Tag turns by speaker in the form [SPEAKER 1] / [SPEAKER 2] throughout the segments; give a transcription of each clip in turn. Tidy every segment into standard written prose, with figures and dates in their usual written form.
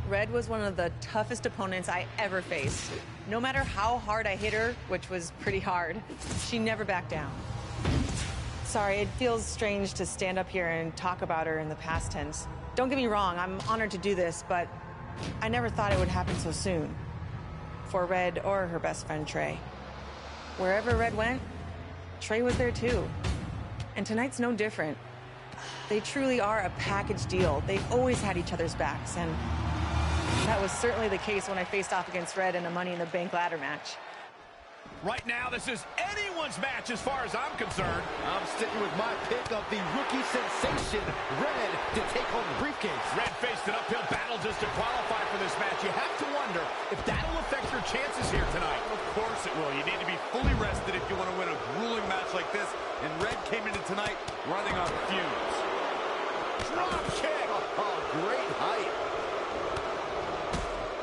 [SPEAKER 1] Red was one of the toughest opponents I ever faced. No matter how hard I hit her, which was pretty hard, she never backed down. Sorry, it feels strange to stand up here and talk about her in the past tense. Don't get me wrong, I'm honored to do this, but I never thought it would happen so soon. For Red or her best friend, Trey. Wherever Red went, Trey was there too. And tonight's no different. They truly are a package deal. They've always had each other's backs, and that was certainly the case when I faced off against Red in a Money in the Bank ladder match.
[SPEAKER 2] Right now, this is anyone's match as far as I'm concerned.
[SPEAKER 3] I'm sticking with my pick of the rookie sensation, Red, to take home the briefcase.
[SPEAKER 2] Red faced an uphill battle just to qualify for this match. You have to wonder if that'll affect your chances here tonight.
[SPEAKER 4] Of course it will. You need to be fully rested if you want to win a grueling match like this. And Red came into tonight running on fumes.
[SPEAKER 2] Drop kick!
[SPEAKER 3] Oh, great height.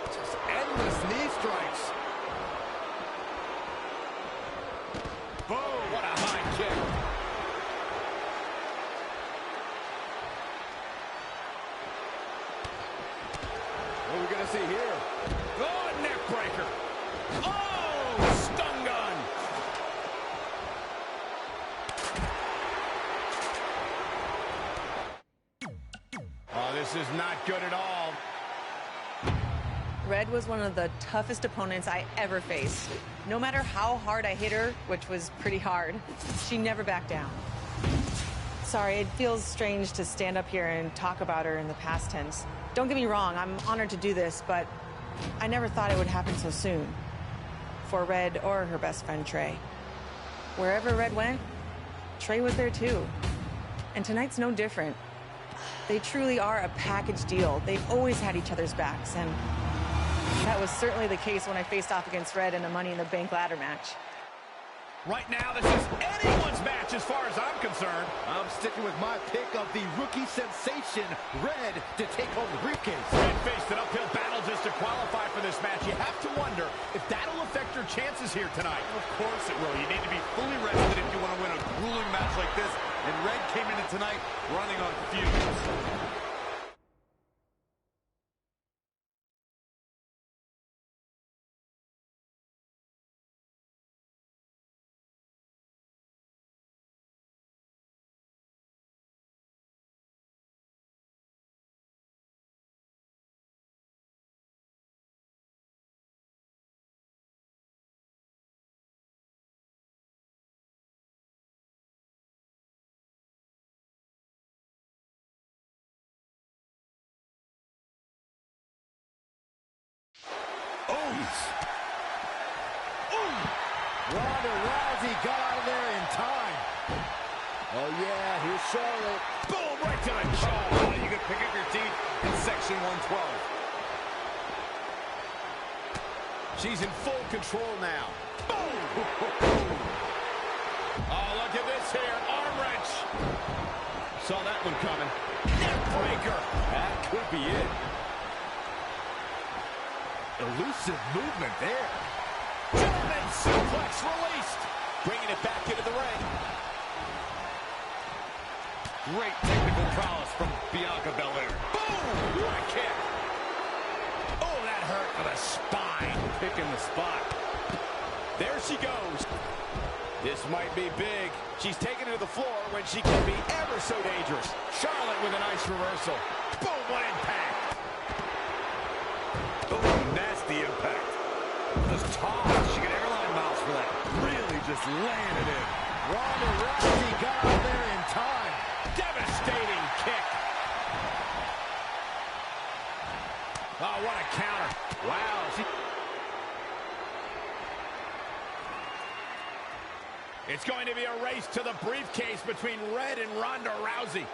[SPEAKER 3] Just endless knee strikes.
[SPEAKER 2] Boom! What a high kick.
[SPEAKER 3] What are we going to see here?
[SPEAKER 2] Oh, neck breaker. Oh, stun gun. Oh, this is not good at all.
[SPEAKER 1] Red was one of the toughest opponents I ever faced. No matter how hard I hit her, which was pretty hard, she never backed down. Sorry, it feels strange to stand up here and talk about her in the past tense. Don't get me wrong, I'm honored to do this, but I never thought it would happen so soon. For Red or her best friend, Trey. Wherever Red went, Trey was there too. And tonight's no different. They truly are a package deal. They've always had each other's backs, and that was certainly the case when I faced off against Red in a Money in the Bank ladder match.
[SPEAKER 2] Right now, this is anyone's match as far as I'm concerned.
[SPEAKER 3] I'm sticking with my pick of the rookie sensation, Red, to take home the briefcase.
[SPEAKER 2] Red faced an uphill battle just to qualify for this match. You have to wonder if that'll affect your chances here tonight.
[SPEAKER 4] Of course it will. You need to be fully rested if you want to win a grueling match like this. And Red came into tonight running on fumes.
[SPEAKER 3] Ronda Rousey got out of there in time. Oh, yeah, here's Charlotte.
[SPEAKER 2] Boom, right to the jaw.
[SPEAKER 4] Oh, you can pick up your teeth in section 112.
[SPEAKER 2] She's in full control now. Boom! Oh, look at this here. Arm wrench. Saw that one coming. Neck breaker.
[SPEAKER 3] That could be it. Elusive movement there.
[SPEAKER 2] German suplex released. Bringing it back into the ring.
[SPEAKER 4] Great technical prowess from Bianca Belair.
[SPEAKER 2] Boom! What a kick. Oh, that hurt for the spine.
[SPEAKER 4] Picking the spot.
[SPEAKER 2] There she goes. This might be big. She's taken it to the floor when she can be ever so dangerous. Charlotte with a nice reversal. Boom, what impact.
[SPEAKER 4] Oh, nasty impact. Just toss. She got airline miles for that. Really just laying it in.
[SPEAKER 3] Ronda Rousey got out there in time.
[SPEAKER 2] Devastating kick. Oh, what a counter. Wow. It's going to be a race to the briefcase between Red and Ronda Rousey.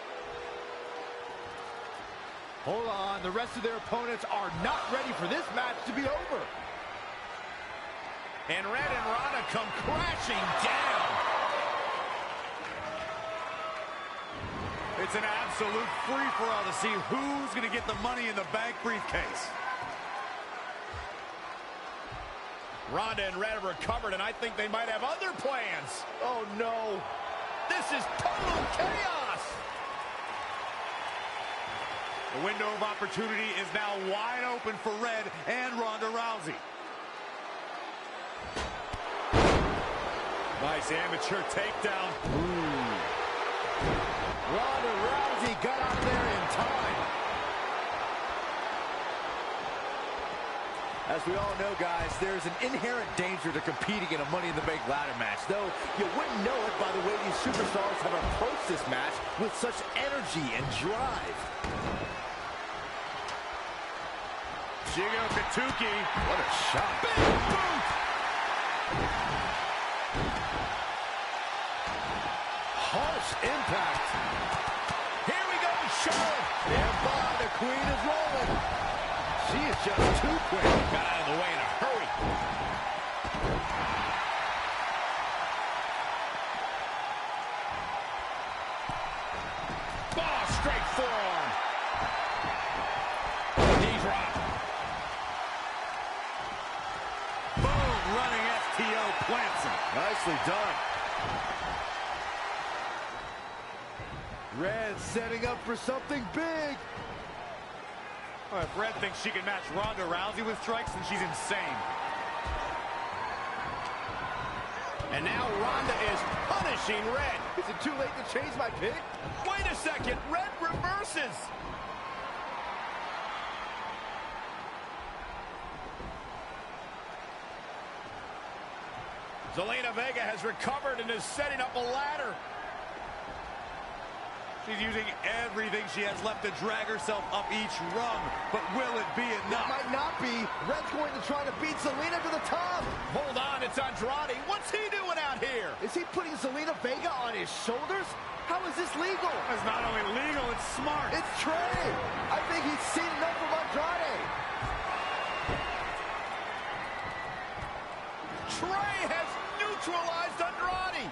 [SPEAKER 3] Hold on, the rest of their opponents are not ready for this match to be over.
[SPEAKER 2] And Red and Ronda come crashing down.
[SPEAKER 4] It's an absolute free-for-all to see who's going to get the Money in the Bank briefcase.
[SPEAKER 2] Ronda and Red have recovered, and I think they might have other plans.
[SPEAKER 3] Oh, no.
[SPEAKER 2] This is total chaos.
[SPEAKER 4] The window of opportunity is now wide open for Red and Ronda Rousey. Nice amateur takedown.
[SPEAKER 3] Ooh. Ronda Rousey got out there in time. As we all know, guys, there's an inherent danger to competing in a Money in the Bank ladder match, though you wouldn't know it by the way these superstars have approached this match with such energy and drive.
[SPEAKER 4] Wwe2k20.
[SPEAKER 3] What a shot.
[SPEAKER 4] Big boot!
[SPEAKER 3] Harsh impact. Here we go, Charlotte. And by the Queen is rolling. She is just too quick.
[SPEAKER 2] Got out of the way in a hurry. Oh, straight forearm. Knee drop.
[SPEAKER 4] Boom, running FTO plants him.
[SPEAKER 3] Nicely done. Red setting up for something big.
[SPEAKER 4] Well, if Red thinks she can match Ronda Rousey with strikes, then she's insane.
[SPEAKER 2] And now Ronda is punishing Red.
[SPEAKER 3] Is it too late to change my pick?
[SPEAKER 2] Wait a second. Red reverses. Zelina Vega has recovered and is setting up a ladder.
[SPEAKER 4] She's using everything she has left to drag herself up each rung. But will it be enough?
[SPEAKER 3] It might not be. Red's going to try to beat Zelina to the top.
[SPEAKER 2] Hold on, it's Andrade. What's he doing out here?
[SPEAKER 3] Is he putting Zelina Vega on his shoulders? How is this legal?
[SPEAKER 4] It's not only legal, it's smart.
[SPEAKER 3] It's Trey. I think he's seen enough of Andrade.
[SPEAKER 2] Trey has neutralized Andrade.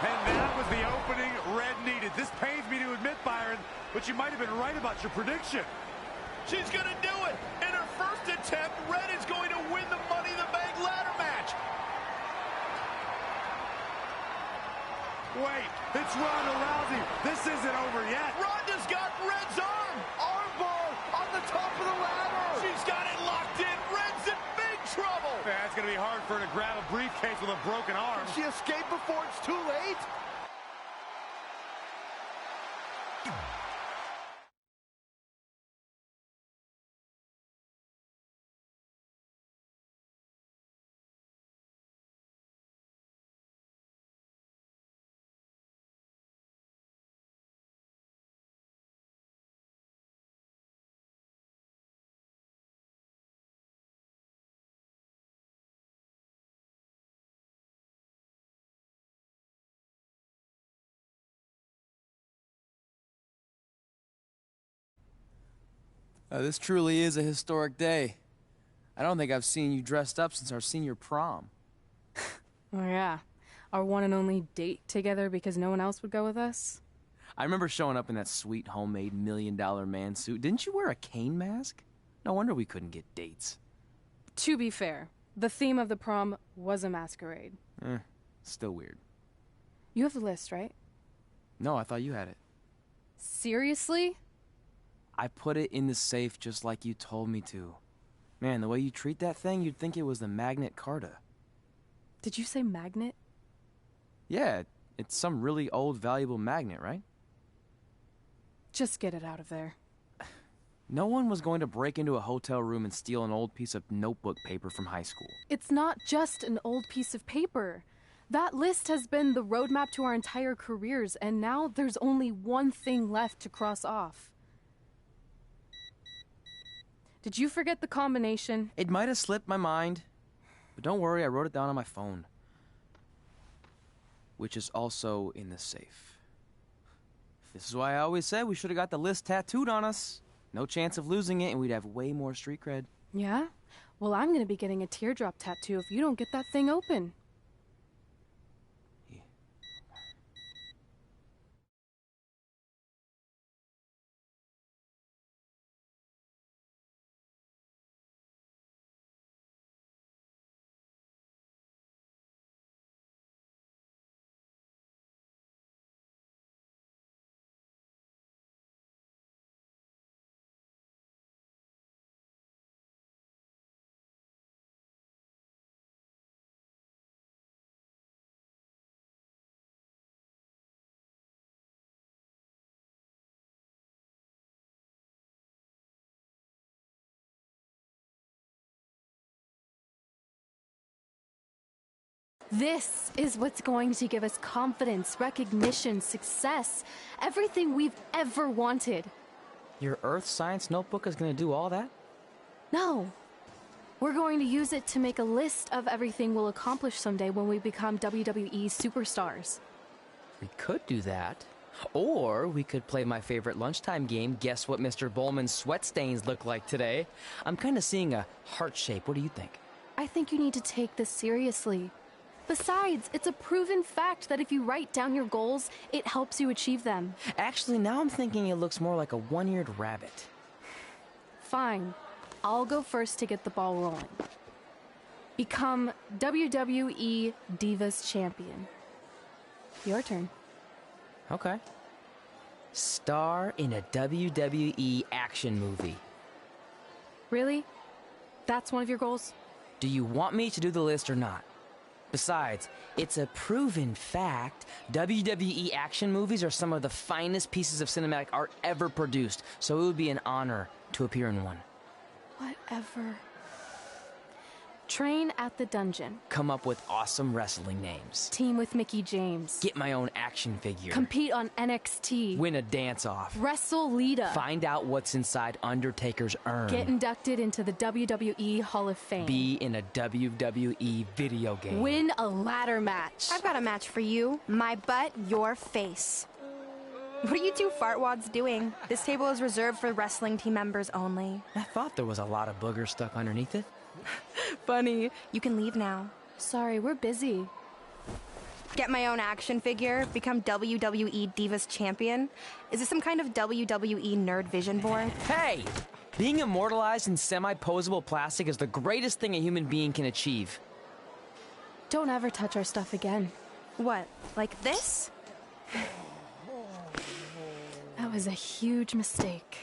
[SPEAKER 4] And that was the opening Red needed. This pains me to admit, Byron, but you might have been right about your prediction.
[SPEAKER 2] She's going to do it. In her first attempt, Red is going to win the Money in the Bank ladder match.
[SPEAKER 4] Wait, it's Ronda Rousey. This isn't over yet.
[SPEAKER 2] Ronda's got Red's arm.
[SPEAKER 3] Armbar on the top of the ladder.
[SPEAKER 2] She's got it locked in. Red's in big trouble.
[SPEAKER 4] Yeah, it's going to be hard for her to grab a briefcase with a broken arm.
[SPEAKER 3] She escaped before it's too late.
[SPEAKER 5] This truly is a historic day. I don't think I've seen you dressed up since our senior prom.
[SPEAKER 6] Oh yeah, our one and only date together because no one else would go with us?
[SPEAKER 5] I remember showing up in that sweet homemade $1 million man suit. Didn't you wear a cane mask? No wonder we couldn't get dates.
[SPEAKER 6] To be fair, the theme of the prom was a masquerade.
[SPEAKER 5] Still weird.
[SPEAKER 6] You have the list, right?
[SPEAKER 5] No, I thought you had it.
[SPEAKER 6] Seriously?
[SPEAKER 5] I put it in the safe just like you told me to. Man, the way you treat that thing, you'd think it was the Magnet Carta.
[SPEAKER 6] Did you say magnet?
[SPEAKER 5] Yeah, it's some really old, valuable magnet, right?
[SPEAKER 6] Just get it out of there.
[SPEAKER 5] No one was going to break into a hotel room and steal an old piece of notebook paper from high school.
[SPEAKER 6] It's not just an old piece of paper. That list has been the roadmap to our entire careers, and now there's only one thing left to cross off. Did you forget the combination?
[SPEAKER 5] It might have slipped my mind, but don't worry, I wrote it down on my phone. Which is also in the safe. This is why I always said we should have got the list tattooed on us. No chance of losing it, and we'd have way more street cred.
[SPEAKER 6] Yeah? Well, I'm gonna be getting a teardrop tattoo if you don't get that thing open. This is what's going to give us confidence, recognition, success, everything we've ever wanted.
[SPEAKER 5] Your Earth Science notebook is going to do all that?
[SPEAKER 6] No. We're going to use it to make a list of everything we'll accomplish someday when we become WWE superstars.
[SPEAKER 5] We could do that. Or we could play my favorite lunchtime game, Guess What Mr. Bowman's Sweat Stains Look Like Today. I'm kind of seeing a heart shape. What do you think?
[SPEAKER 6] I think you need to take this seriously. Besides, it's a proven fact that if you write down your goals, it helps you achieve them.
[SPEAKER 5] Actually, now I'm thinking it looks more like a one-eared rabbit.
[SPEAKER 6] Fine. I'll go first to get the ball rolling. Become WWE Divas Champion. Your turn.
[SPEAKER 5] Okay. Star in a WWE action movie.
[SPEAKER 6] Really? That's one of your goals?
[SPEAKER 5] Do you want me to do the list or not? Besides, it's a proven fact, WWE action movies are some of the finest pieces of cinematic art ever produced, so it would be an honor to appear in one.
[SPEAKER 6] Whatever. Train at the dungeon.
[SPEAKER 5] Come up with awesome wrestling names.
[SPEAKER 6] Team with Mickey James.
[SPEAKER 5] Get my own action figure.
[SPEAKER 6] Compete on NXT.
[SPEAKER 5] Win a dance-off.
[SPEAKER 6] Wrestle Lita.
[SPEAKER 5] Find out what's inside Undertaker's urn.
[SPEAKER 6] Get inducted into the WWE Hall of Fame.
[SPEAKER 5] Be in a WWE video game.
[SPEAKER 6] Win a ladder match.
[SPEAKER 7] I've got a match for you. My butt, your face. What are you two fartwads doing? This table is reserved for wrestling team members only.
[SPEAKER 5] I thought there was a lot of boogers stuck underneath it.
[SPEAKER 7] Funny. You can leave now.
[SPEAKER 6] Sorry, we're busy.
[SPEAKER 7] Get my own action figure, become WWE Divas Champion. Is this some kind of WWE nerd vision board?
[SPEAKER 5] Hey! Being immortalized in semi-posable plastic is the greatest thing a human being can achieve.
[SPEAKER 6] Don't ever touch our stuff again.
[SPEAKER 7] What, like this?
[SPEAKER 6] That was a huge mistake.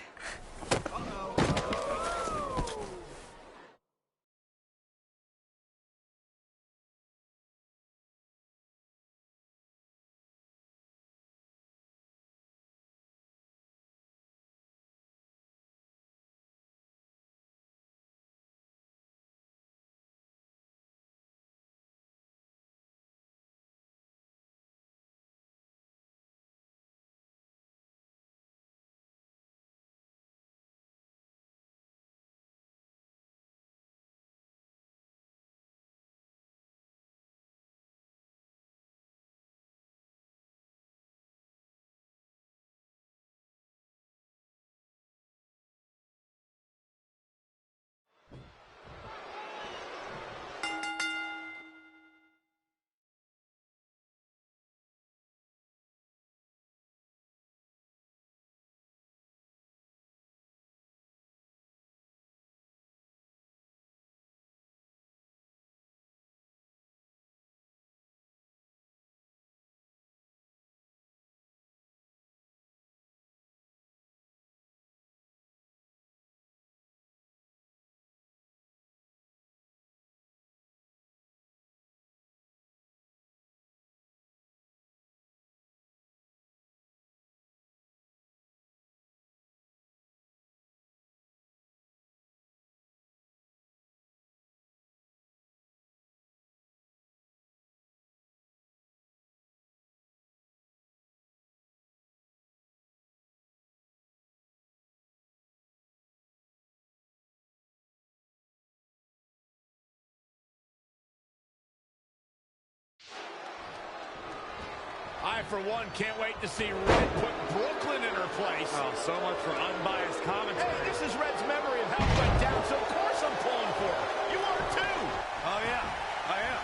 [SPEAKER 2] I, for one, can't wait to see Red put Brooklyn in her place.
[SPEAKER 4] Oh, so much for unbiased commentary.
[SPEAKER 2] Hey, this is Red's memory of how it went down, so of course I'm pulling for her. You are too.
[SPEAKER 4] Oh, yeah, I am.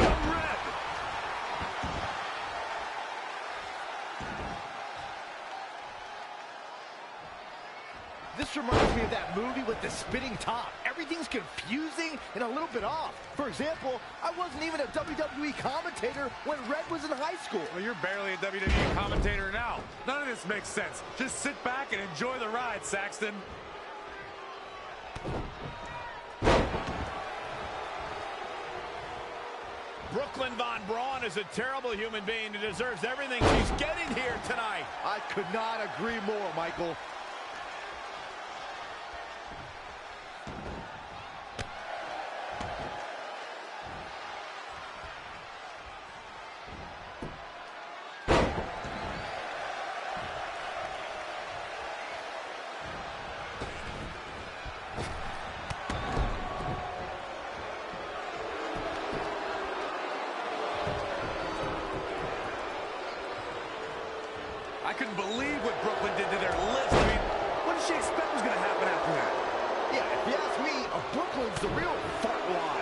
[SPEAKER 4] I'm Red.
[SPEAKER 3] This reminds me of that movie with the spinning top. Everything's confusing and a little bit off. For example, I wasn't even a WWE commentator when Red was in high school.
[SPEAKER 4] Well, you're barely a WWE commentator now. None of this makes sense. Just sit back and enjoy the ride, Saxton.
[SPEAKER 2] Brooklyn Von Braun is a terrible human being who deserves everything she's getting here tonight.
[SPEAKER 3] I could not agree more, Michael.
[SPEAKER 4] couldn't believe what Brooklyn did to their list. I mean, what did she expect was going to happen after that?
[SPEAKER 3] Yeah, if you ask me, Brooklyn's the real fartwad.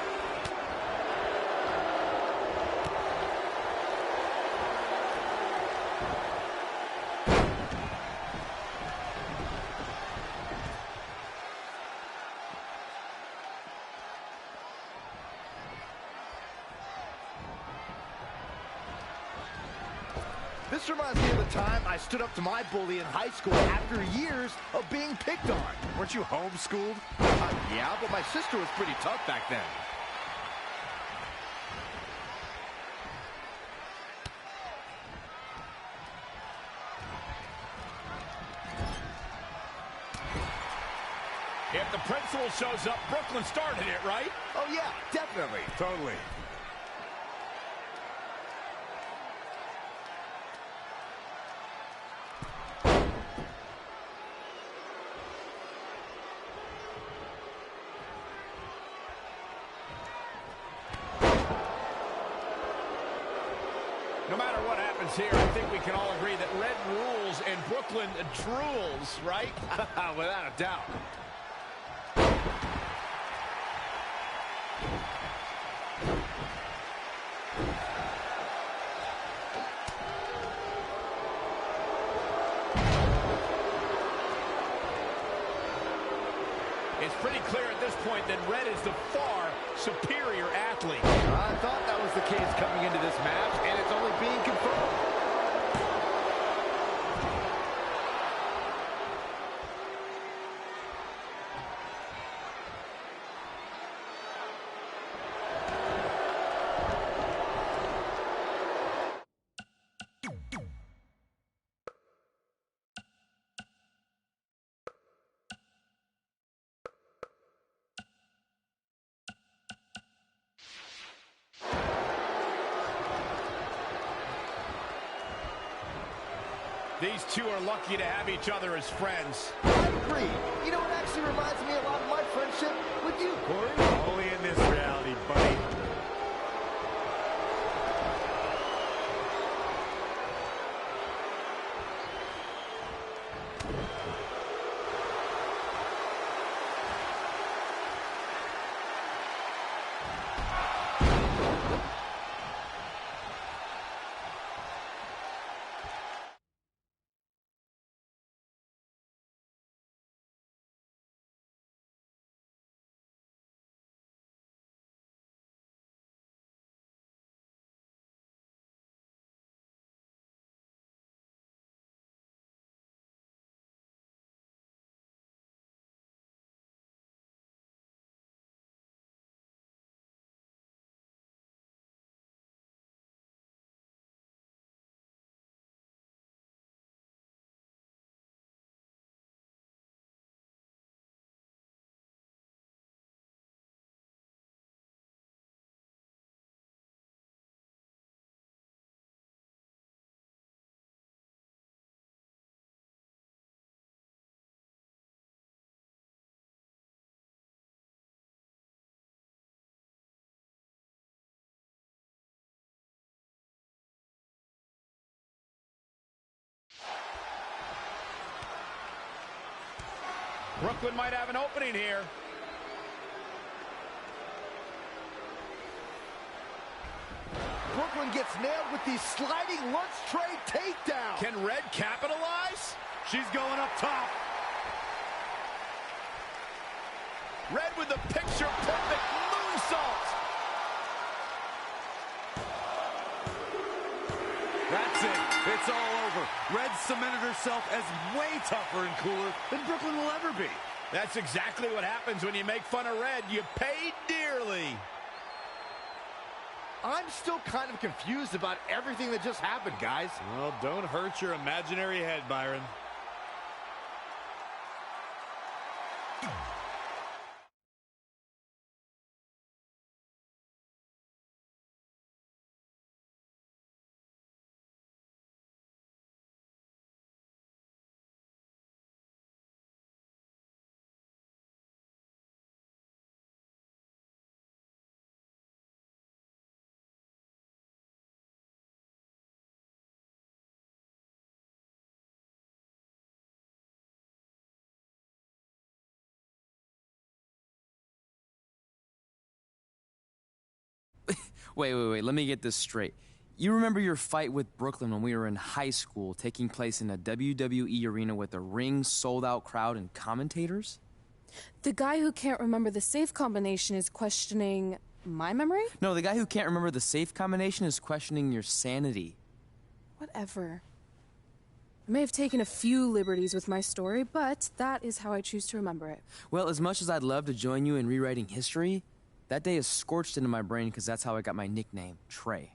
[SPEAKER 3] This reminds me of the time I stood up to my bully in high school after years of being picked on.
[SPEAKER 4] Weren't you homeschooled?
[SPEAKER 3] Yeah, but my sister was pretty tough back then.
[SPEAKER 2] If the principal shows up, Brooklyn started it, right?
[SPEAKER 3] Oh, yeah, definitely.
[SPEAKER 4] Totally.
[SPEAKER 2] No matter what happens here, I think we can all agree that Red rules and Brooklyn drools, right?
[SPEAKER 3] Without a doubt.
[SPEAKER 2] It's pretty clear at this point that Red is the far superior athlete.
[SPEAKER 3] I thought that was the case coming into this match, and it's only being confirmed.
[SPEAKER 2] These two are lucky to have each other as friends.
[SPEAKER 3] I agree. You know what actually reminds me a lot of my friendship with you, Corey?
[SPEAKER 4] Only in this reality, buddy.
[SPEAKER 2] Brooklyn might have an opening here.
[SPEAKER 3] Brooklyn gets nailed with the sliding lunch tray takedown.
[SPEAKER 2] Can Red capitalize?
[SPEAKER 4] She's going up top.
[SPEAKER 2] Red with the picture-perfect moonsault.
[SPEAKER 4] That's it. It's all over. Red cemented herself as way tougher and cooler than Brooklyn will ever be.
[SPEAKER 2] That's exactly what happens when you make fun of Red. You pay dearly.
[SPEAKER 3] I'm still kind of confused about everything that just happened, guys.
[SPEAKER 4] Well, don't hurt your imaginary head, Byron.
[SPEAKER 5] Wait, let me get this straight. You remember your fight with Brooklyn when we were in high school, taking place in a WWE arena with a ring, sold-out crowd, and commentators?
[SPEAKER 6] The guy who can't remember the safe combination is questioning my memory?
[SPEAKER 5] No, the guy who can't remember the safe combination is questioning your sanity.
[SPEAKER 6] Whatever. I may have taken a few liberties with my story, but that is how I choose to remember it.
[SPEAKER 5] Well, as much as I'd love to join you in rewriting history, that day is scorched into my brain because that's how I got my nickname, Trey.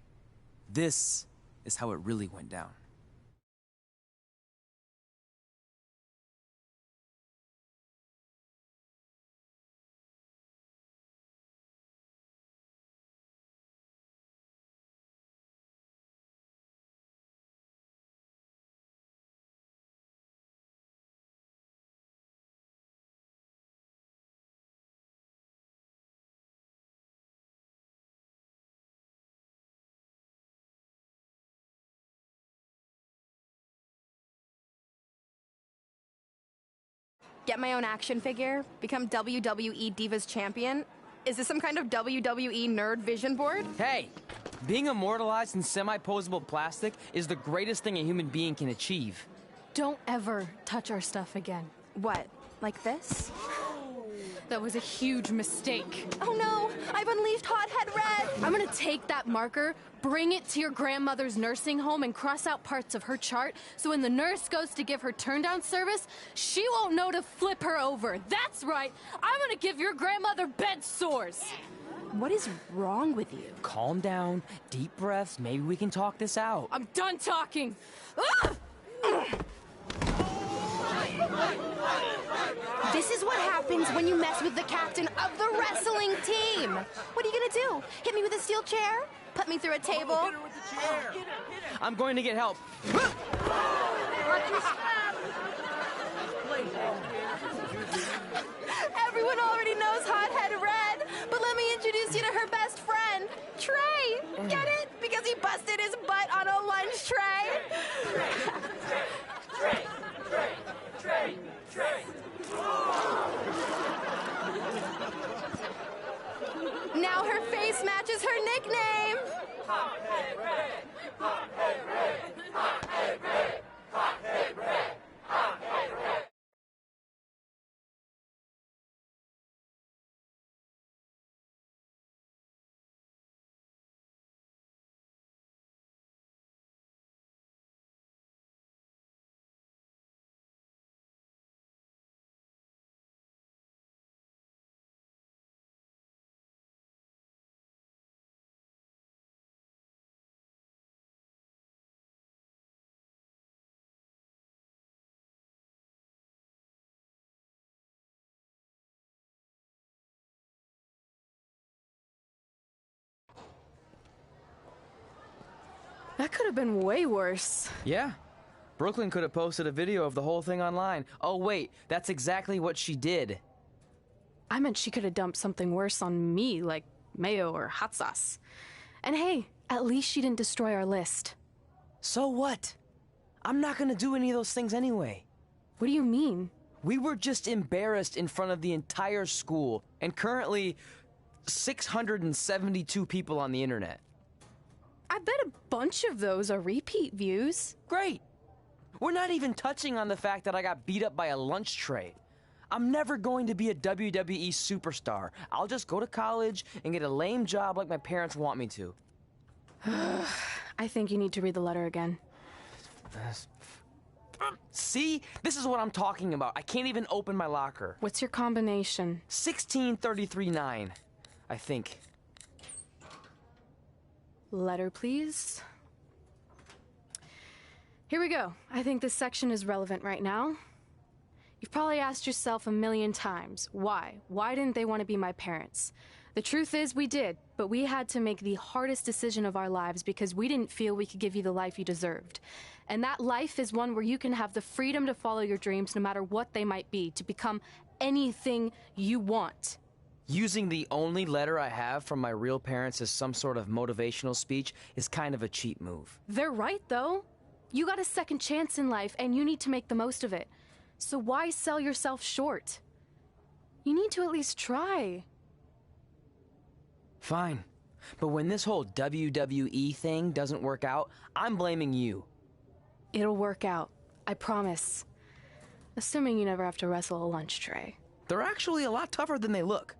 [SPEAKER 5] This is how it really went down.
[SPEAKER 7] Get my own action figure? Become WWE Divas Champion? Is this some kind of WWE nerd vision board?
[SPEAKER 5] Hey! Being immortalized in semi-posable plastic is the greatest thing a human being can achieve.
[SPEAKER 6] Don't ever touch our stuff again.
[SPEAKER 7] What, like this?
[SPEAKER 6] That was a huge mistake.
[SPEAKER 7] Oh no, I've unleashed Hothead Red!
[SPEAKER 6] I'm gonna take that marker, bring it to your grandmother's nursing home, and cross out parts of her chart, so when the nurse goes to give her turn-down service, she won't know to flip her over. That's right, I'm gonna give your grandmother bed sores.
[SPEAKER 7] What is wrong with you?
[SPEAKER 5] Calm down, deep breaths, maybe we can talk this out.
[SPEAKER 6] I'm done talking. Ah!
[SPEAKER 7] This is what happens when you mess with the captain of the wrestling team. What are you gonna do? Hit me with a steel chair? Put me through a table?
[SPEAKER 5] Hit her with the chair. I'm going to get help.
[SPEAKER 7] Everyone already knows Hothead Red, but let me introduce you to her best friend, Trey. Get it? Because he busted his butt on a lunch tray. Trey. Now her face matches her nickname. Hothead Red. Hothead Red. Hothead Red. Hothead Red. Hothead Red.
[SPEAKER 6] That could have been way worse.
[SPEAKER 5] Yeah. Brooklyn could have posted a video of the whole thing online. Oh, wait, that's exactly what she did.
[SPEAKER 6] I meant she could have dumped something worse on me, like mayo or hot sauce. And hey, at least she didn't destroy our list.
[SPEAKER 5] So what? I'm not gonna do any of those things anyway.
[SPEAKER 6] What do you mean?
[SPEAKER 5] We were just embarrassed in front of the entire school, and currently 672 people on the internet.
[SPEAKER 6] I bet a bunch of those are repeat views.
[SPEAKER 5] Great! We're not even touching on the fact that I got beat up by a lunch tray. I'm never going to be a WWE superstar. I'll just go to college and get a lame job like my parents want me to.
[SPEAKER 6] I think you need to read the letter again.
[SPEAKER 5] See? This is what I'm talking about. I can't even open my locker.
[SPEAKER 6] What's your combination?
[SPEAKER 5] 1633-9, I think.
[SPEAKER 6] Letter, please. Here we go. I think this section is relevant right now. You've probably asked yourself a million times, why? Why didn't they want to be my parents? The truth is we did, but we had to make the hardest decision of our lives because we didn't feel we could give you the life you deserved. And that life is one where you can have the freedom to follow your dreams no matter what they might be, to become anything you want.
[SPEAKER 5] Using the only letter I have from my real parents as some sort of motivational speech is kind of a cheap move.
[SPEAKER 6] They're right, though. You got a second chance in life, and you need to make the most of it. So why sell yourself short? You need to at least try.
[SPEAKER 5] Fine. But when this whole WWE thing doesn't work out, I'm blaming you.
[SPEAKER 6] It'll work out. I promise. Assuming you never have to wrestle a lunch tray.
[SPEAKER 5] They're actually a lot tougher than they look.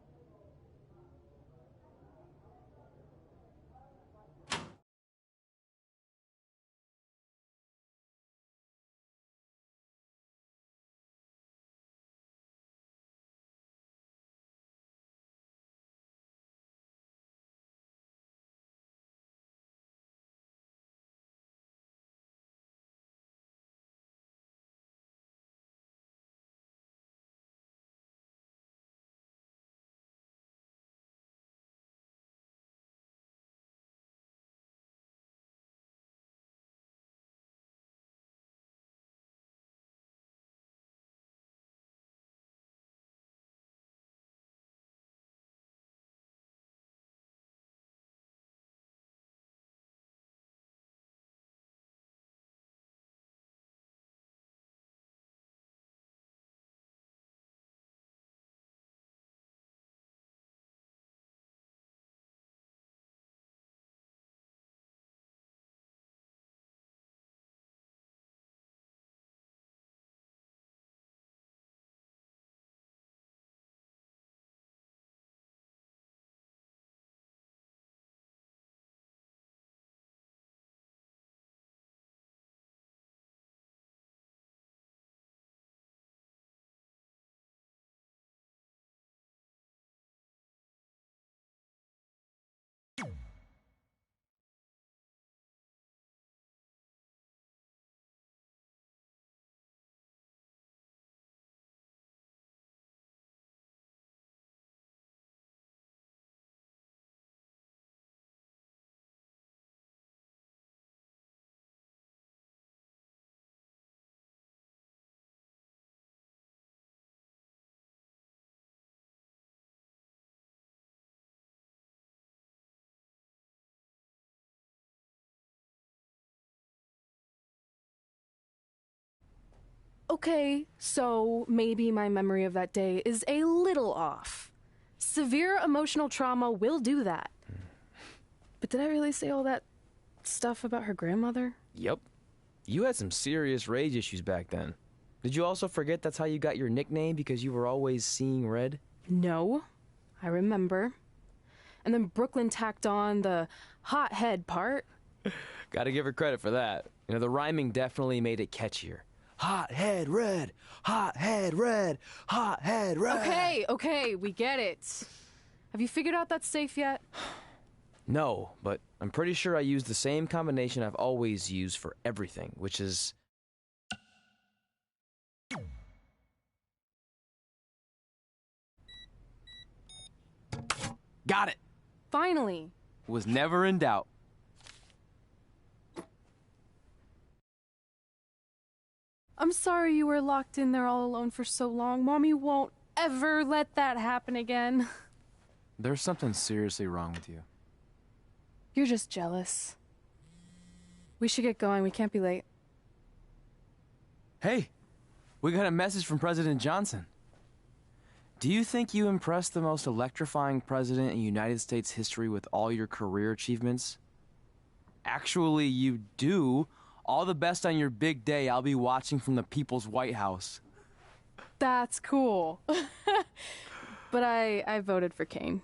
[SPEAKER 6] Okay, so maybe my memory of that day is a little off. Severe emotional trauma will do that. But did I really say all that stuff about her grandmother?
[SPEAKER 5] Yep. You had some serious rage issues back then. Did you also forget that's how you got your nickname, because you were always seeing red?
[SPEAKER 6] No, I remember. And then Brooklyn tacked on the hot head part.
[SPEAKER 5] Gotta give her credit for that. You know, the rhyming definitely made it catchier. Hot head red, hot head red, hot head red.
[SPEAKER 6] Okay, we get it. Have you figured out that safe yet?
[SPEAKER 5] No, but I'm pretty sure I used the same combination I've always used for everything, which is... Got it!
[SPEAKER 6] Finally.
[SPEAKER 5] Was never in doubt.
[SPEAKER 6] I'm sorry you were locked in there all alone for so long. Mommy won't ever let that happen again.
[SPEAKER 5] There's something seriously wrong with you.
[SPEAKER 6] You're just jealous. We should get going. We can't be late.
[SPEAKER 5] Hey, we got a message from President Johnson. Do you think you impressed the most electrifying president in United States history with all your career achievements? Actually, you do. All the best on your big day. I'll be watching from the People's White House.
[SPEAKER 6] That's cool. But I voted for Kane.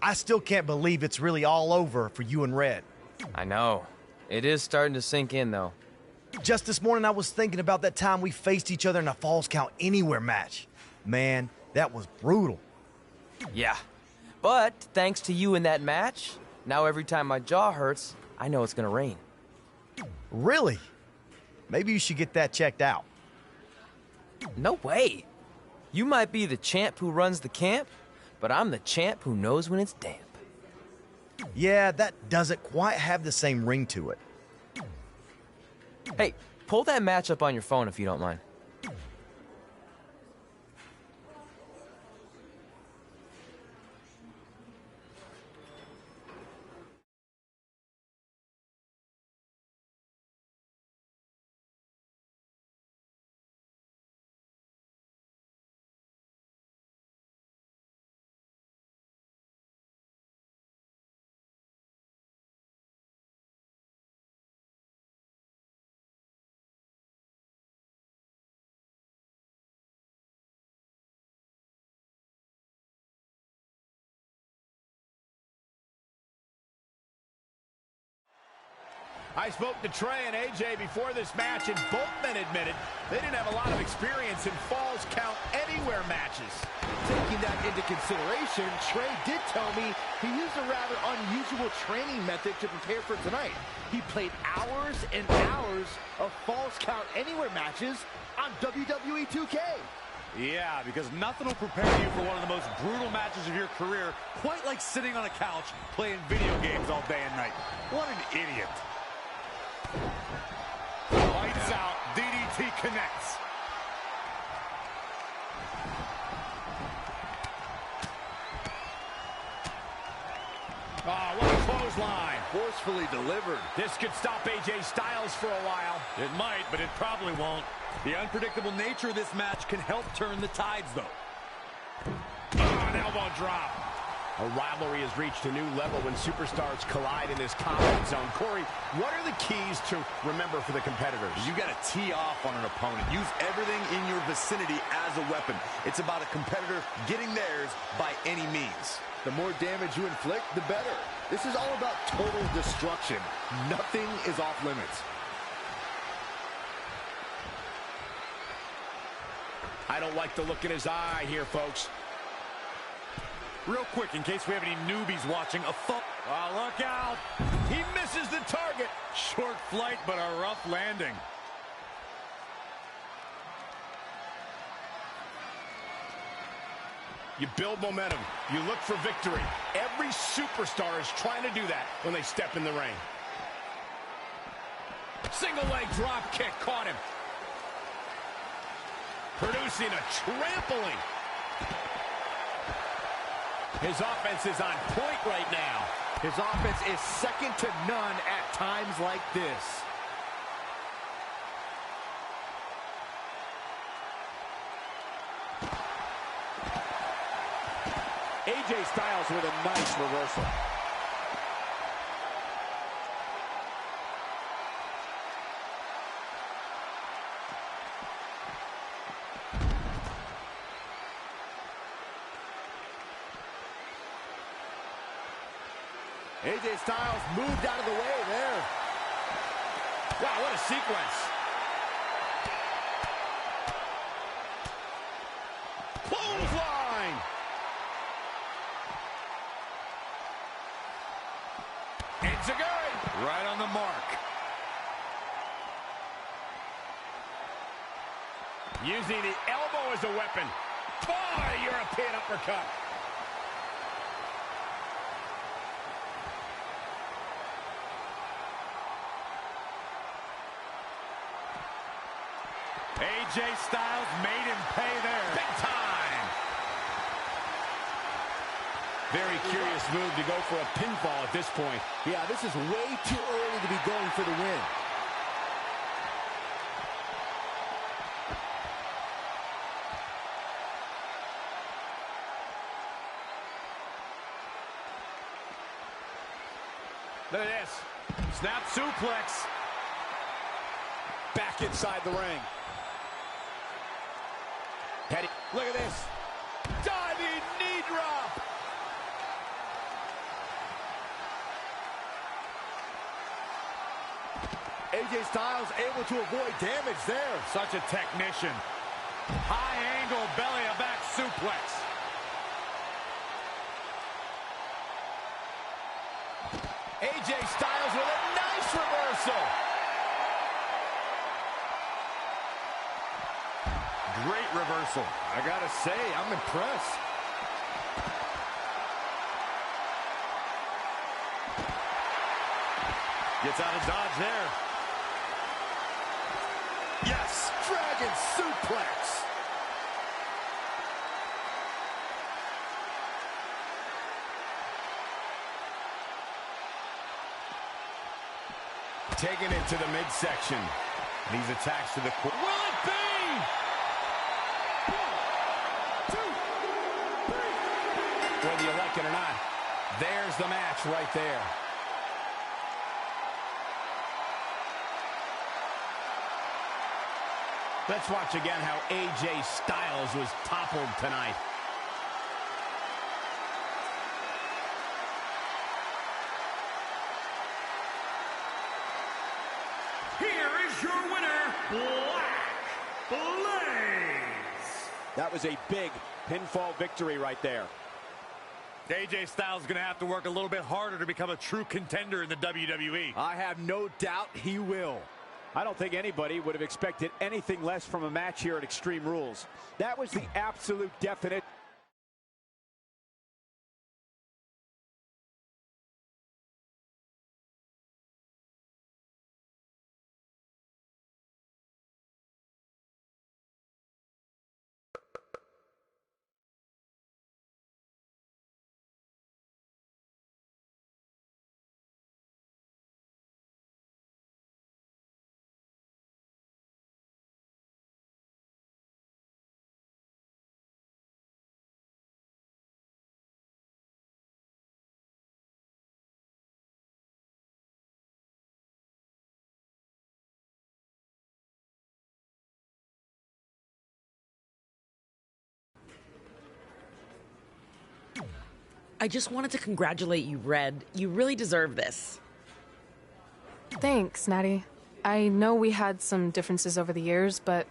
[SPEAKER 3] I still can't believe it's really all over for you and Red.
[SPEAKER 5] I know. It is starting to sink in, though.
[SPEAKER 3] Just this morning, I was thinking about that time we faced each other in a Falls Count Anywhere match. Man, that was brutal.
[SPEAKER 5] Yeah. But thanks to you in that match, now every time my jaw hurts, I know it's gonna rain.
[SPEAKER 3] Really? Maybe you should get that checked out.
[SPEAKER 5] No way. You might be the champ who runs the camp, but I'm the champ who knows when it's damp.
[SPEAKER 3] Yeah, that doesn't quite have the same ring to it.
[SPEAKER 5] Hey, pull that match up on your phone if you don't mind.
[SPEAKER 2] I spoke to Trey and AJ before this match, and both men admitted they didn't have a lot of experience in Falls Count Anywhere matches.
[SPEAKER 3] Taking that into consideration, Trey did tell me he used a rather unusual training method to prepare for tonight. He played hours and hours of Falls Count Anywhere matches on Wwe2k.
[SPEAKER 4] Yeah, because nothing will prepare you for one of the most brutal matches of your career, quite like sitting on a couch playing video games all day and night. What an idiot. Lights out, DDT connects.
[SPEAKER 2] Oh, what a clothesline.
[SPEAKER 3] Forcefully delivered.
[SPEAKER 2] This could stop AJ Styles for a while.
[SPEAKER 4] It might, but it probably won't. The unpredictable nature of this match can help turn the tides, though.
[SPEAKER 2] Oh, an elbow drop. A rivalry has reached a new level when superstars collide in this combat zone. Corey, what are the keys to remember for the competitors?
[SPEAKER 4] You got to tee off on an opponent. Use everything in your vicinity as a weapon. It's about a competitor getting theirs by any means.
[SPEAKER 3] The more damage you inflict, the better. This is all about total destruction. Nothing is off limits.
[SPEAKER 2] I don't like the look in his eye here, folks.
[SPEAKER 4] Real quick, in case we have any newbies watching, oh, look out.
[SPEAKER 2] He misses the target.
[SPEAKER 4] Short flight, but a rough landing.
[SPEAKER 2] You build momentum. You look for victory. Every superstar is trying to do that when they step in the ring. Single leg drop kick caught him. Producing a trampling. His offense is on point right now.
[SPEAKER 3] His offense is second to none at times like this.
[SPEAKER 2] AJ Styles with a nice reversal.
[SPEAKER 3] AJ Styles moved out of the way there.
[SPEAKER 2] Wow, what a sequence. Clothesline. It's a good.
[SPEAKER 4] Right on the mark.
[SPEAKER 2] Using the elbow as a weapon. Boy, European uppercut.
[SPEAKER 4] AJ Styles made him pay there.
[SPEAKER 2] Big time. Very curious move to go for a pinfall at this point.
[SPEAKER 3] Yeah, this is way too early to be going for the win.
[SPEAKER 2] Look at this. Snap suplex. Back inside the ring. Look at this. Diving knee drop.
[SPEAKER 3] AJ Styles able to avoid damage there.
[SPEAKER 4] Such a technician. High angle belly to back suplex.
[SPEAKER 2] AJ Styles with a nice reversal.
[SPEAKER 4] Great reversal.
[SPEAKER 3] I gotta say, I'm impressed.
[SPEAKER 4] Gets out of dodge there.
[SPEAKER 3] Yes, Dragon suplex.
[SPEAKER 2] Taking it to the midsection. These attacks to the core. Will it be? 1, 2, 3. Whether you like it or not, there's the match right there. Let's watch again how AJ Styles was toppled tonight.
[SPEAKER 8] Here is your winner, Black Blaze.
[SPEAKER 2] That was a big pinfall victory right there.
[SPEAKER 4] AJ Styles is going to have to work a little bit harder to become a true contender in the WWE.
[SPEAKER 3] I have no doubt he will.
[SPEAKER 2] I don't think anybody would have expected anything less from a match here at Extreme Rules. That was the absolute definite.
[SPEAKER 9] I just wanted to congratulate you, Red. You really deserve this.
[SPEAKER 6] Thanks, Natty. I know we had some differences over the years, but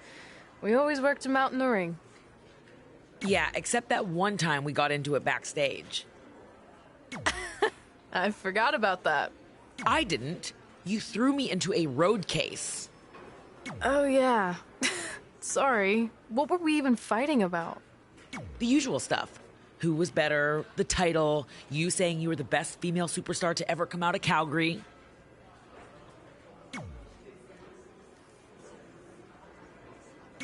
[SPEAKER 6] we always worked them out in the ring.
[SPEAKER 9] Yeah, except that one time we got into it backstage.
[SPEAKER 6] I forgot about that.
[SPEAKER 9] I didn't. You threw me into a road case.
[SPEAKER 6] Oh, yeah. Sorry. What were we even fighting about?
[SPEAKER 9] The usual stuff. Who was better, the title, you saying you were the best female superstar to ever come out of Calgary.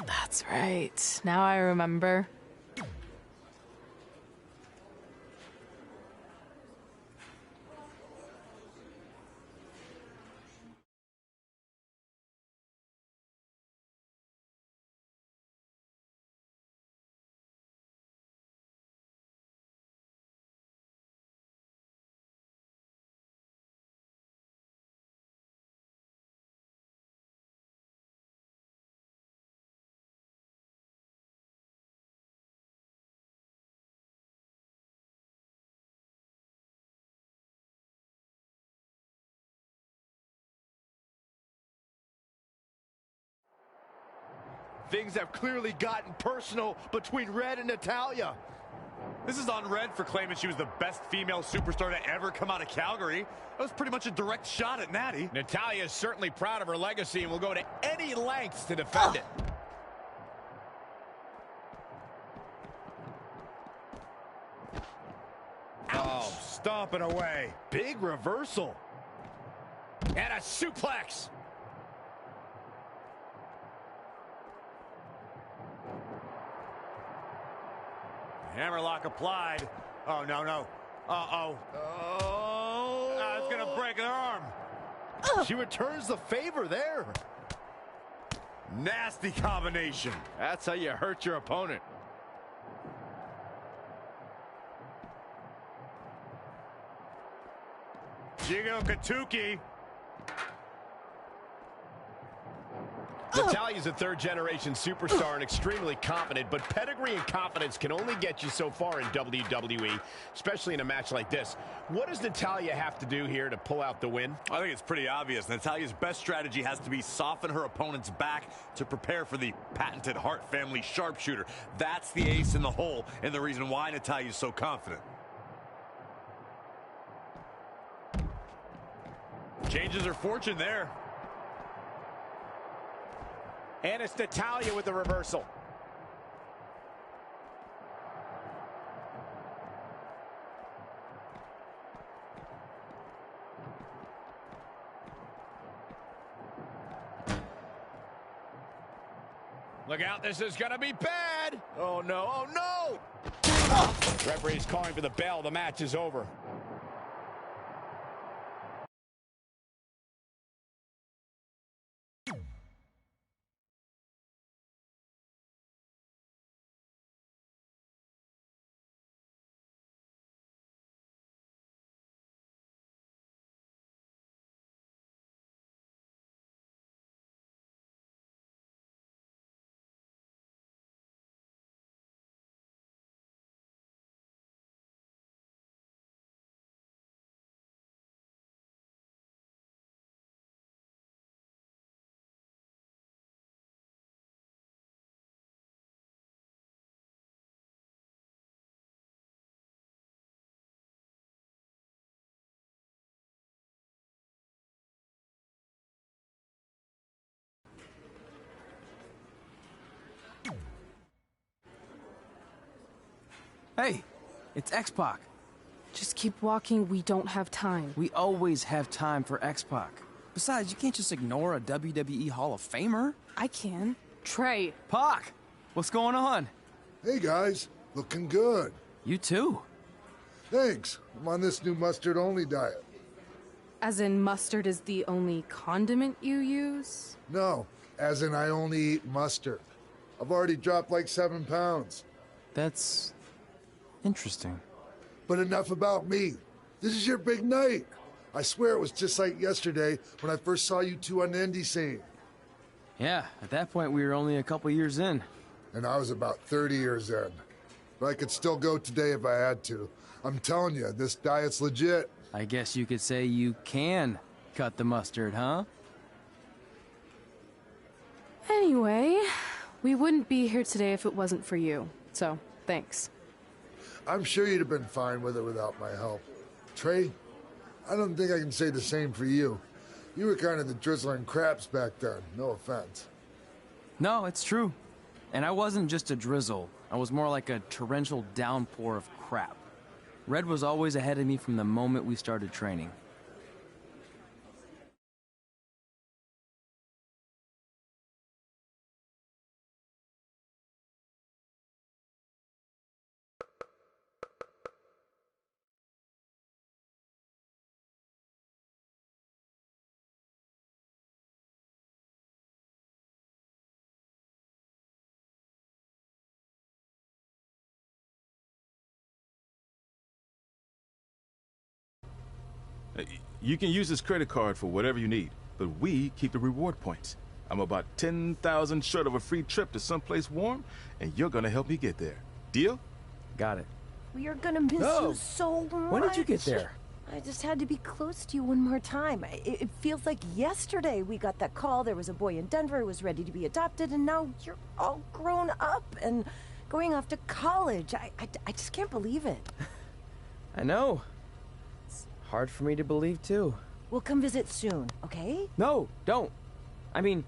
[SPEAKER 6] That's right. Now I remember.
[SPEAKER 3] Things have clearly gotten personal between Red and Natalya.
[SPEAKER 4] This is on Red for claiming she was the best female superstar to ever come out of Calgary. That was pretty much a direct shot at Natty.
[SPEAKER 2] Natalya is certainly proud of her legacy and will go to any lengths to defend it.
[SPEAKER 4] Oh, stomping away.
[SPEAKER 3] Big reversal.
[SPEAKER 2] And a suplex.
[SPEAKER 4] Hammerlock applied. Oh, no, no. Uh-oh. Oh. It's going to break her arm.
[SPEAKER 3] She returns the favor there.
[SPEAKER 4] Nasty combination.
[SPEAKER 3] That's how you hurt your opponent.
[SPEAKER 4] Wwe2k20.
[SPEAKER 2] Natalia's a third-generation superstar and extremely confident, but pedigree and confidence can only get you so far in WWE, especially in a match like this. What does Natalya have to do here to pull out the win?
[SPEAKER 4] I think it's pretty obvious. Natalya's best strategy has to be soften her opponent's back to prepare for the patented Hart family sharpshooter. That's the ace in the hole and the reason why Natalya's so confident. Changes her fortune there.
[SPEAKER 2] And it's Natalya with the reversal. Look out, this is gonna be bad. Oh no, oh no! Referee's calling for the bell, the match is over.
[SPEAKER 5] Hey, it's X-Pac.
[SPEAKER 6] Just keep walking, we don't have time.
[SPEAKER 5] We always have time for X-Pac. Besides, you can't just ignore a WWE Hall of Famer.
[SPEAKER 6] I can. Trey.
[SPEAKER 5] Pac, what's going on?
[SPEAKER 10] Hey guys, looking good.
[SPEAKER 5] You too.
[SPEAKER 10] Thanks. I'm on this new mustard-only diet.
[SPEAKER 6] As in mustard is the only condiment you use?
[SPEAKER 10] No, as in I only eat mustard. I've already dropped like 7 pounds.
[SPEAKER 5] That's interesting.
[SPEAKER 10] But enough about me. This is your big night. I swear it was just like yesterday when I first saw you two on the indie scene.
[SPEAKER 5] Yeah, at that point we were only a couple years in.
[SPEAKER 10] And I was about 30 years in. But I could still go today if I had to. I'm telling you, this diet's legit.
[SPEAKER 5] I guess you could say you can cut the mustard, huh?
[SPEAKER 6] Anyway, we wouldn't be here today if it wasn't for you. So, thanks.
[SPEAKER 10] I'm sure you'd have been fine with it without my help. Trey, I don't think I can say the same for you. You were kind of the drizzling craps back then, no offense.
[SPEAKER 5] No, it's true. And I wasn't just a drizzle. I was more like a torrential downpour of crap. Red was always ahead of me from the moment we started training.
[SPEAKER 11] You can use this credit card for whatever you need, but we keep the reward points. I'm about 10,000 short of a free trip to someplace warm, and you're gonna help me get there. Deal?
[SPEAKER 5] Got it.
[SPEAKER 12] We are gonna miss you so much.
[SPEAKER 5] When did you get there?
[SPEAKER 12] I just had to be close to you one more time. It feels like yesterday we got that call. There was a boy in Denver who was ready to be adopted, and now you're all grown up and going off to college. I just can't believe it.
[SPEAKER 5] I know. It's hard for me to believe, too.
[SPEAKER 12] We'll come visit soon, okay?
[SPEAKER 5] No, don't. I mean,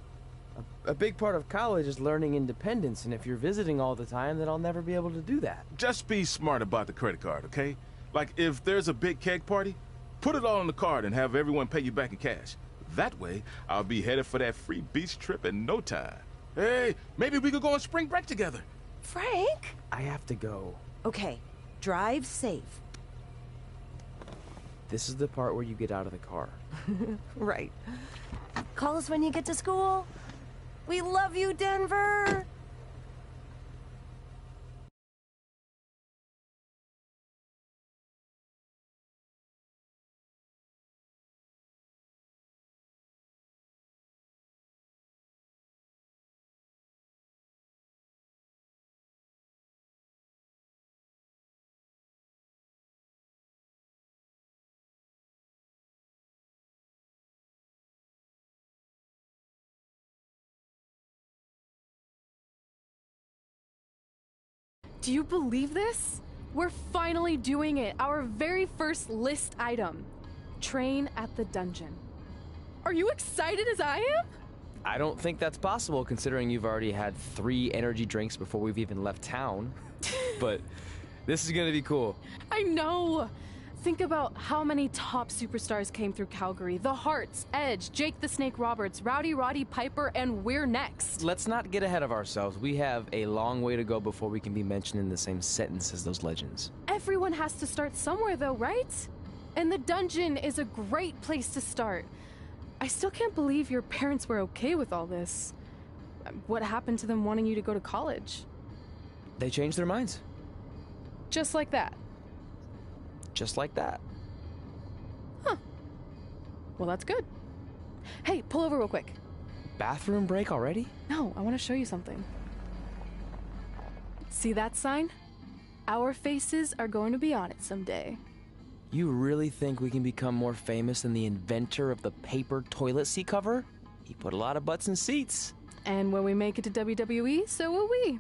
[SPEAKER 5] a big part of college is learning independence, and if you're visiting all the time, then I'll never be able to do that.
[SPEAKER 11] Just be smart about the credit card, okay? Like, if there's a big keg party, put it all on the card and have everyone pay you back in cash. That way, I'll be headed for that free beach trip in no time. Hey, maybe we could go on spring break together.
[SPEAKER 12] Frank?
[SPEAKER 5] I have to go.
[SPEAKER 12] Okay, drive safe.
[SPEAKER 5] This is the part where you get out of the car.
[SPEAKER 12] Right. Call us when you get to school. We love you, Denver!
[SPEAKER 6] Do you believe this? We're finally doing it. Our very first list item. Train at the dungeon. Are you excited as I am?
[SPEAKER 5] I don't think that's possible considering you've already had 3 energy drinks before we've even left town. But this is gonna be cool.
[SPEAKER 6] I know. Think about how many top superstars came through Calgary. The Hearts, Edge, Jake the Snake Roberts, Rowdy Roddy Piper, and we're next.
[SPEAKER 5] Let's not get ahead of ourselves. We have a long way to go before we can be mentioned in the same sentence as those legends.
[SPEAKER 6] Everyone has to start somewhere though, right? And the dungeon is a great place to start. I still can't believe your parents were okay with all this. What happened to them wanting you to go to college?
[SPEAKER 5] They changed their minds.
[SPEAKER 6] Just like that.
[SPEAKER 5] Just like that.
[SPEAKER 6] Huh. Well, that's good. Hey, pull over real quick.
[SPEAKER 5] Bathroom break already?
[SPEAKER 6] No, I want to show you something. See that sign? Our faces are going to be on it someday.
[SPEAKER 5] You really think we can become more famous than the inventor of the paper toilet seat cover? He put a lot of butts in seats.
[SPEAKER 6] And when we make it to WWE, so will we.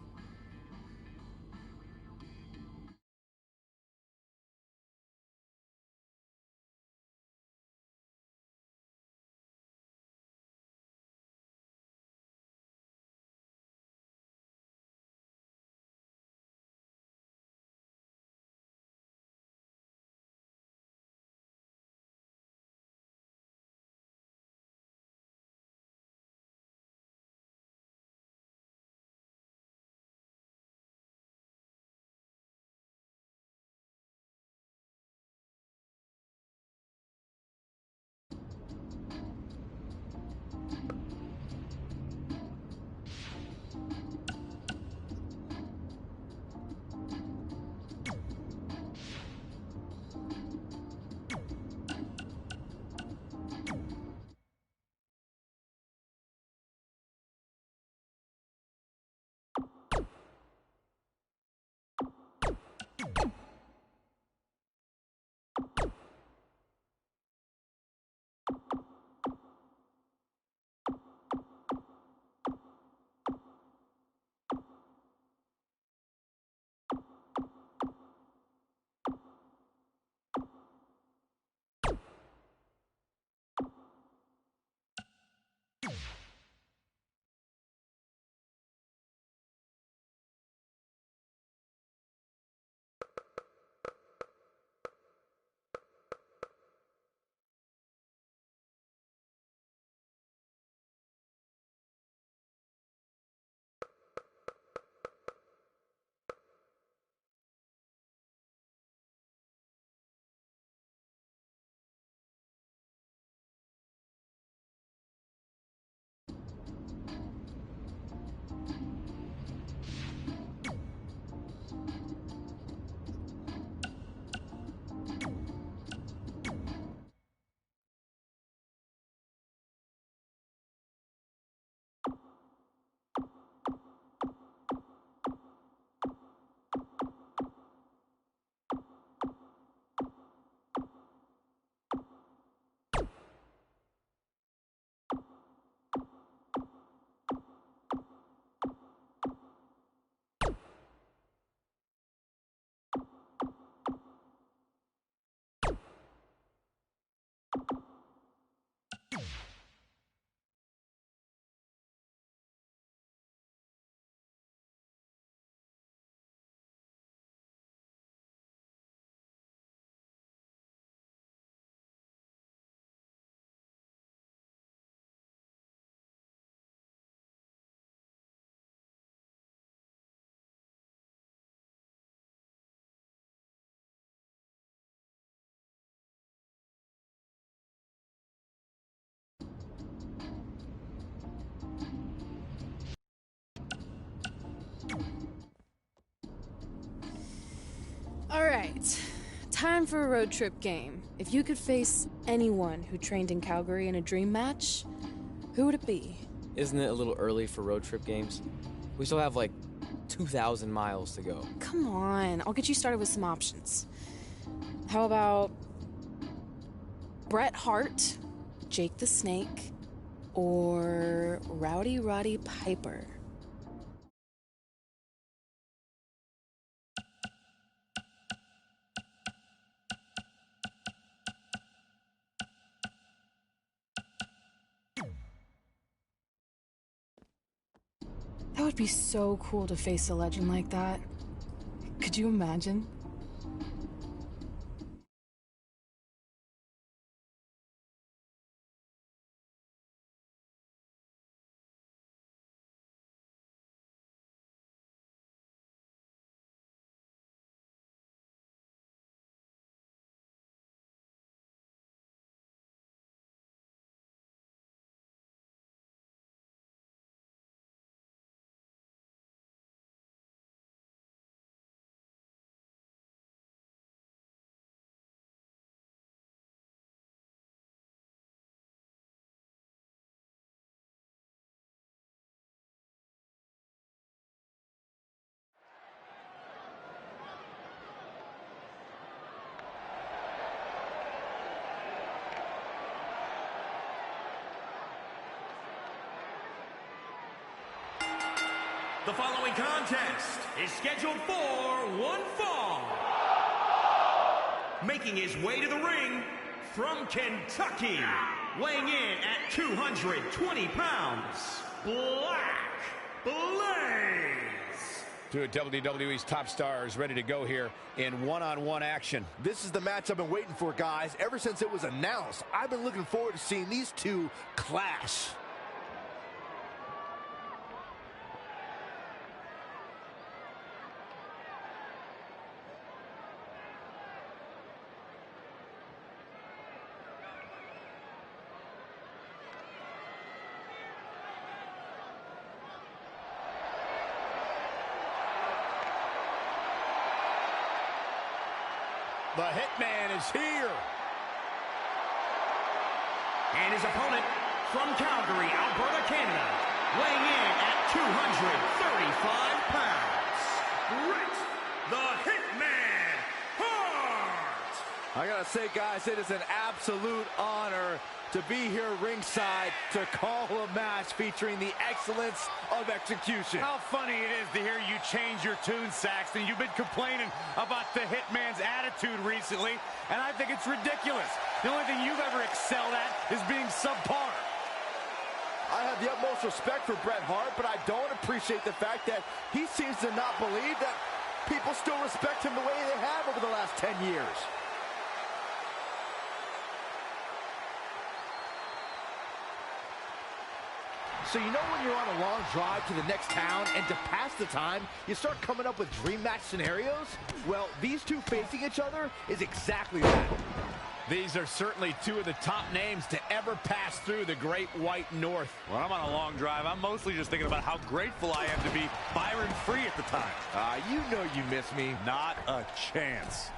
[SPEAKER 6] Alright, time for a road trip game. If you could face anyone who trained in Calgary in a dream match, who would it be?
[SPEAKER 5] Isn't it a little early for road trip games? We still have like 2,000 miles to go.
[SPEAKER 6] Come on, I'll get you started with some options. How about Bret Hart, Jake the Snake, or Rowdy Roddy Piper? would be so cool to face a legend like that. Could you imagine?
[SPEAKER 8] The following contest is scheduled for one fall. Making his way to the ring from Kentucky, weighing in at 220 pounds, Black Blaze.
[SPEAKER 2] Two of WWE's top stars ready to go here in one-on-one action.
[SPEAKER 3] This is the match I've been waiting for, guys. Ever since it was announced, I've been looking forward to seeing these two clash.
[SPEAKER 2] The Hitman is here.
[SPEAKER 8] And his opponent from Calgary, Alberta, Canada, weighing in at 235 pounds, Bret the Hitman Hart.
[SPEAKER 3] I gotta say, guys, it is an absolute honor to be here ringside to call a match featuring the excellence of execution.
[SPEAKER 13] How funny it is to hear you change your tune, Saxton. You've been complaining about the Hitman's attitude recently, and I think it's ridiculous. The only thing you've ever excelled at is being subpar.
[SPEAKER 3] I have the utmost respect for Bret Hart, but I don't appreciate the fact that he seems to not believe that people still respect him the way they have over the last 10 years. So you know when you're on a long drive to the next town and to pass the time, you start coming up with dream match scenarios? Well, these two facing each other is exactly that.
[SPEAKER 2] These are certainly two of the top names to ever pass through the Great White North.
[SPEAKER 4] When I'm on a long drive, I'm mostly just thinking about how grateful I am to be Byron Free at the time.
[SPEAKER 3] You know you miss me.
[SPEAKER 4] Not a chance.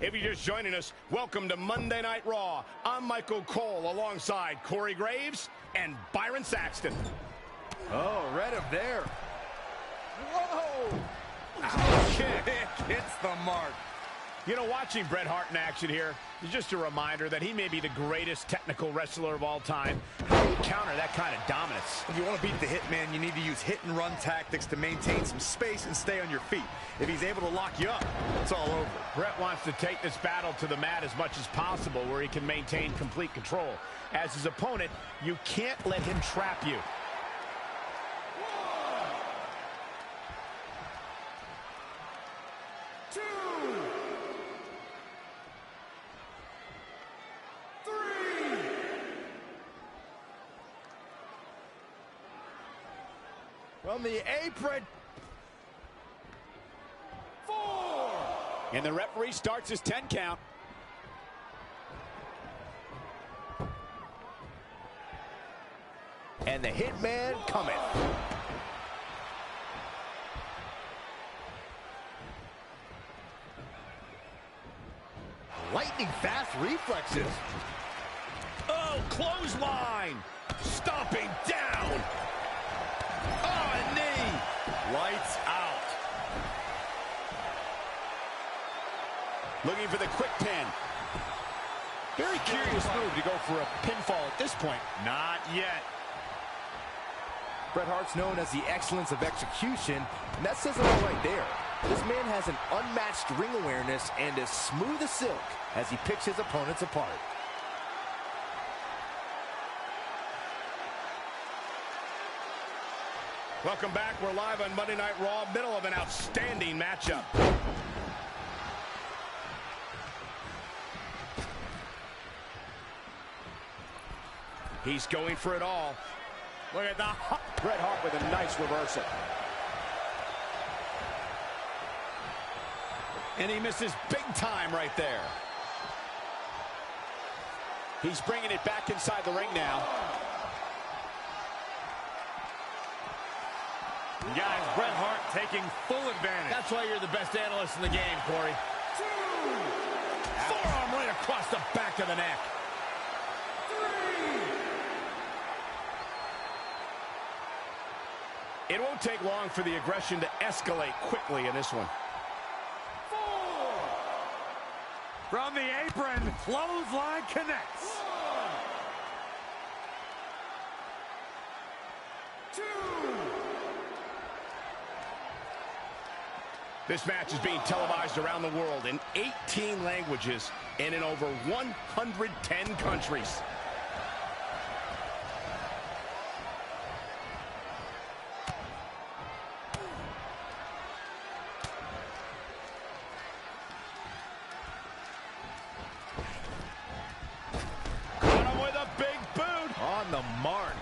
[SPEAKER 2] If you're just joining us, welcome to Monday Night Raw. I'm Michael Cole alongside Corey Graves and Byron Saxton.
[SPEAKER 3] Oh, read him there. Whoa!
[SPEAKER 2] Kick
[SPEAKER 4] hits the mark.
[SPEAKER 2] You know, watching Bret Hart in action here is just a reminder that he may be the greatest technical wrestler of all time. How do you counter that kind of dominance?
[SPEAKER 4] If you want to beat the Hitman, you need to use hit-and-run tactics to maintain some space and stay on your feet. If he's able to lock you up, it's all over.
[SPEAKER 2] Bret wants to take this battle to the mat as much as possible where he can maintain complete control. As his opponent, you can't let him trap you.
[SPEAKER 3] From the apron. 4.
[SPEAKER 2] And the referee starts his 10 count.
[SPEAKER 3] And the Hitman coming. Lightning fast reflexes.
[SPEAKER 2] Oh, clothesline. Stomping down. Oh, a knee.
[SPEAKER 4] Lights out.
[SPEAKER 2] Looking for the quick pin. Very curious move to go for a pinfall at this point.
[SPEAKER 4] Not yet.
[SPEAKER 3] Bret Hart's known as the excellence of execution, and that says it all right there. This man has an unmatched ring awareness and is smooth as silk as he picks his opponents apart.
[SPEAKER 2] Welcome back. We're live on Monday Night Raw, middle of an outstanding matchup. He's going for it all.
[SPEAKER 13] Look at that.
[SPEAKER 2] Bret Hart with a nice reversal. And he misses big time right there. He's bringing it back inside the ring now.
[SPEAKER 13] Guys, Bret Hart taking full advantage.
[SPEAKER 2] That's why you're the best analyst in the game, Corey. Forearm right across the back of the neck. It won't take long for the aggression to escalate quickly in this one.
[SPEAKER 13] From the apron, clothesline connects.
[SPEAKER 2] 2. This match is being televised around the world in 18 languages and in over 110 countries.
[SPEAKER 3] The mark.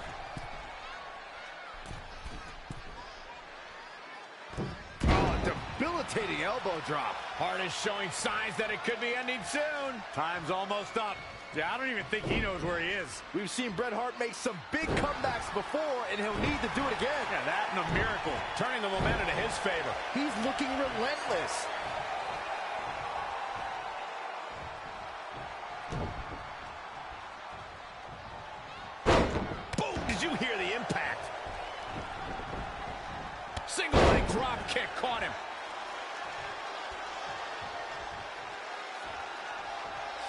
[SPEAKER 3] Oh, debilitating elbow drop.
[SPEAKER 2] Hart is showing signs that it could be ending soon.
[SPEAKER 13] Time's almost up. Yeah, I don't even think he knows where he is.
[SPEAKER 3] We've seen Bret Hart make some big comebacks before, and he'll need to do it again.
[SPEAKER 13] Yeah, that and a miracle.
[SPEAKER 2] Turning the momentum to his favor.
[SPEAKER 3] He's looking relentless.
[SPEAKER 2] Did you hear the impact? Single leg drop kick caught him.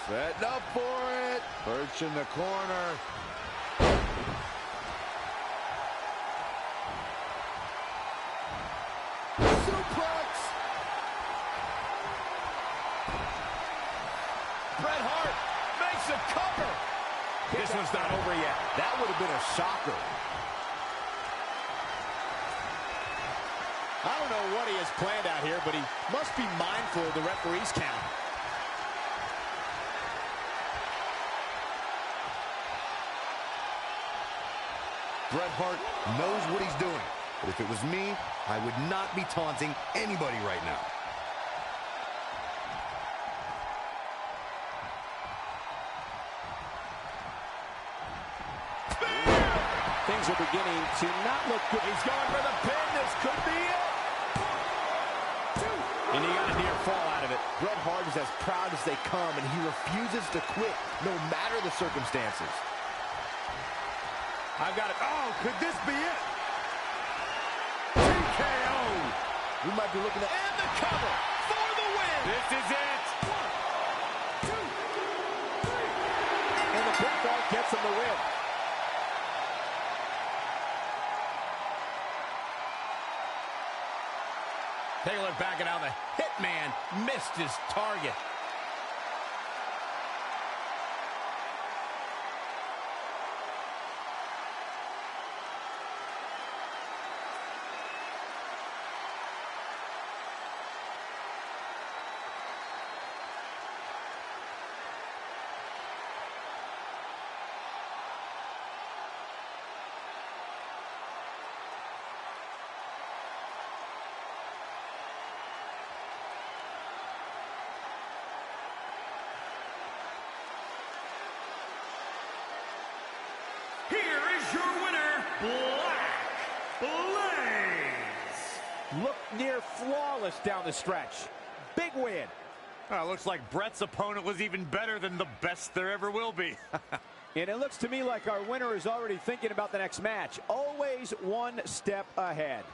[SPEAKER 3] Setting up for it. Perch in the corner. Suplex.
[SPEAKER 2] Bret Hart makes a cover. This one's not over yet.
[SPEAKER 3] That would have been a shocker.
[SPEAKER 2] I don't know what he has planned out here, but he must be mindful of the referee's count.
[SPEAKER 3] Bret Hart knows what he's doing. But if it was me, I would not be taunting anybody right now.
[SPEAKER 2] Things are beginning to not look good. He's going for the pin. This could be it. 1, 2. And he got a near fall out of it.
[SPEAKER 3] Bret Hart is as proud as they come, and he refuses to quit, no matter the circumstances.
[SPEAKER 2] I've got it.
[SPEAKER 13] Oh, could this be it? TKO.
[SPEAKER 3] We might be looking at...
[SPEAKER 2] And the cover for the win.
[SPEAKER 13] This is it.
[SPEAKER 2] 1, 2, 3.
[SPEAKER 3] And the pinfall gets him the win.
[SPEAKER 2] Take a look back at how the Hitman missed his target.
[SPEAKER 8] Here is your winner, Black Blaze.
[SPEAKER 14] Look near flawless down the stretch. Big win.
[SPEAKER 13] Looks like Bret's opponent was even better than the best there ever will be.
[SPEAKER 14] And it looks to me like our winner is already thinking about the next match. Always one step ahead.